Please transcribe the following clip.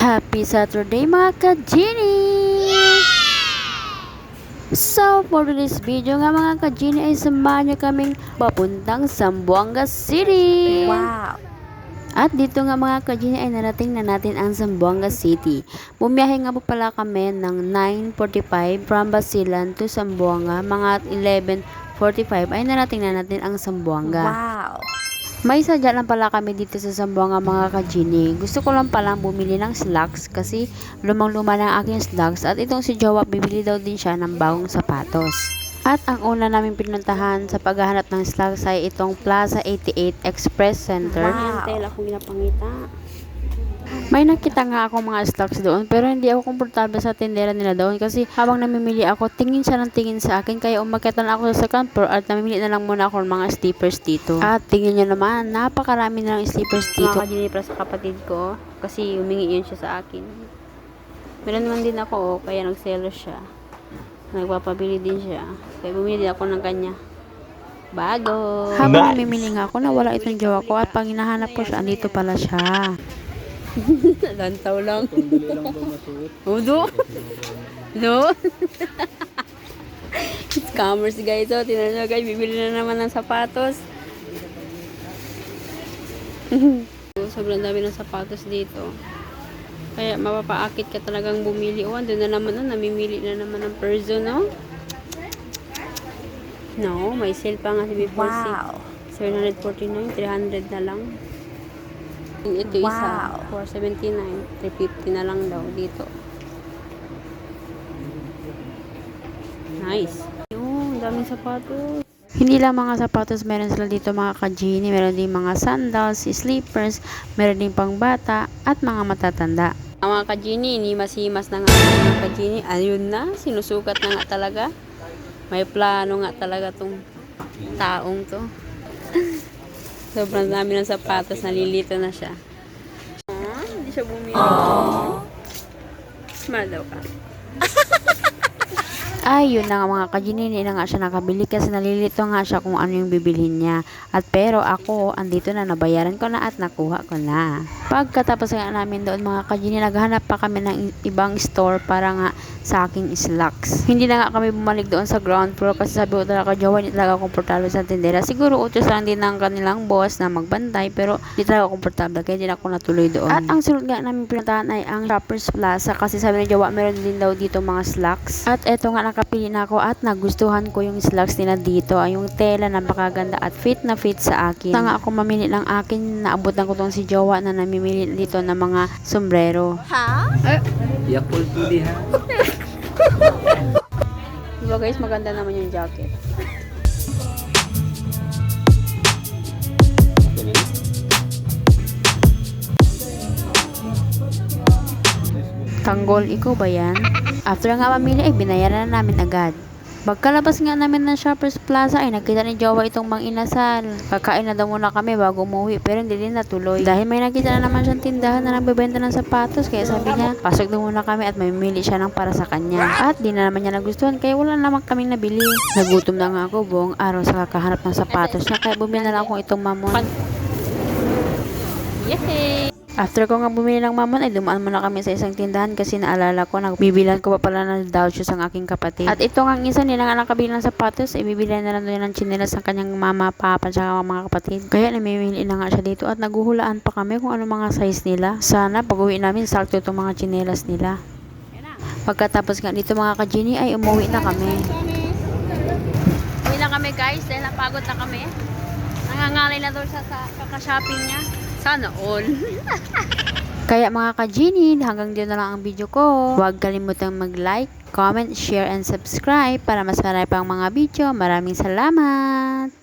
Happy Saturday mga ka-Genie! So, for this video nga mga ka-Genie ay samahan nyo kaming papuntang Zamboanga City! Wow! At dito nga mga ka-Genie ay narating na natin ang Zamboanga City. Bumiyahe nga po pala kami ng 9:45 from Basilan to Zamboanga. Mga 11:45 ay narating na natin ang Zamboanga. Wow! May sadya lang pala kami dito sa Zamboanga mga ka-Genie. Gusto ko lang palang bumili ng slacks kasi lumang-luma na aking slacks at itong si Jowa bibili daw din siya ng bagong sapatos. At ang una namin pinuntahan sa paghahanap ng slacks ay itong Plaza 88 Express Center. Wow. Ayan, akong ginapangita. May nakita nga ako mga stocks doon pero hindi ako komportable sa tindera nila doon kasi habang namimili ako, tingin siya ng tingin sa akin kaya umakyat na ako sa second floor at namimili na lang muna ako ng mga slippers dito. At tingin nyo naman, napakarami na ng slippers dito. Mga ka-Genie para sa kapatid ko kasi humingi yun siya sa akin. Meron naman din ako kaya nagselos siya. Nagpapabili din siya. Kaya bumili din ako ng kanya. Bago! Habang namimili nga ako, nawala itong jowa ko at pag hinahanap ko siya, andito pala siya. Lantaw lang. Udo. No. Scammers guys. So, tinan nyo guys. Bibili na naman ng sapatos. Sobrang dami ng sapatos dito. Kaya mapapaakit ka talagang bumili. O, andun na naman namimili na naman ng person, no? No, may sale pa nga si before Wow! 749, 300 na lang. Ito isa, Wow. 479, 350 na lang daw dito. Nice. Yung daming sapatos. Hindi lang mga sapatos meron sila dito mga ka-Genie. Meron din mga sandals, slippers, meron din pang bata at mga matatanda. Ang mga ka-Genie, himas-himas na nga mga ka-Genie. Ayun na, sinusukat na nga talaga. May plano nga talaga tong taong to. Sobrang dami ng sapatos, nalilito na siya. Hindi siya bumili. Smart daw ka. Ay, yun na nga mga ka-Genie, hindi na nga siya nakabili kasi nalilito nga siya kung ano yung bibilhin niya. At pero ako, andito na, nabayaran ko na at nakuha ko na. Pagkatapos nga namin doon mga ka-Genie, naghanap pa kami ng ibang store para nga sa aking slacks. Hindi na nga kami bumalik doon sa ground floor kasi sabi ko talaga, Jowa, hindi talaga komportable sa tindera. Siguro utos lang din ng kanilang boss na magbantay pero hindi talaga komportable kaya hindi na ako natuloy doon. At ang sunod nga namin pinuntahan ay ang Shoppers Plaza kasi sabi ni Jowa, meron din daw dito mga slacks. At eto nga nakapili na ako at nagustuhan ko yung slacks nila dito. Ay yung tela, napakaganda at fit na fit sa akin. Basta nga ako mamili ng akin, naabutan ko tong si Jowa na namimili dito ng mga sombrero. Ha? Yakult po di ha. Diba guys, maganda naman yung jacket. Tanggol, ikaw ba yan? After nga mamili ay binayaran na namin agad. Pagkalabas nga namin ng Shoppers Plaza ay nakita ni Jowa itong Mang Inasal. Kakain na daw muna kami bago umuwi pero hindi din natuloy. Dahil may nakita na naman siyang tindahan na nagbebenta ng sapatos kaya sabi niya pasok daw muna kami at mamimili siya ng para sa kanya. At di na naman niya nagustuhan kaya wala naman kaming nabili. Nagutom na nga ako buong araw sa kakahanap ng sapatos niya kaya bumili na lang ako itong mamon. Yay! After ko nga bumili ng mamon ay dumaan muna kami sa isang tindahan kasi naalala ko nagbibilan ko pa pala ng doll shoes ang aking kapatid. At ito nga isa nila nga nakabili ng sapatos ay bibili na lang doon ng tsinelas ng kanyang mama, papa, at mga kapatid. Kaya namimili na nga siya dito at naguhulaan pa kami kung ano mga size nila. Sana pag uwi namin sakto itong mga tsinelas nila. Pagkatapos nga dito mga ka-Genie ay umuwi na kami. Uwi na kami guys dahil napagod na kami. Nangangalay na doon sa kaka-shopping niya. Sana all. Kaya mga ka-Genie, hanggang dito na lang ang video ko. Huwag kalimutang mag-like, comment, share, and subscribe para mas marami pang mga video. Maraming salamat!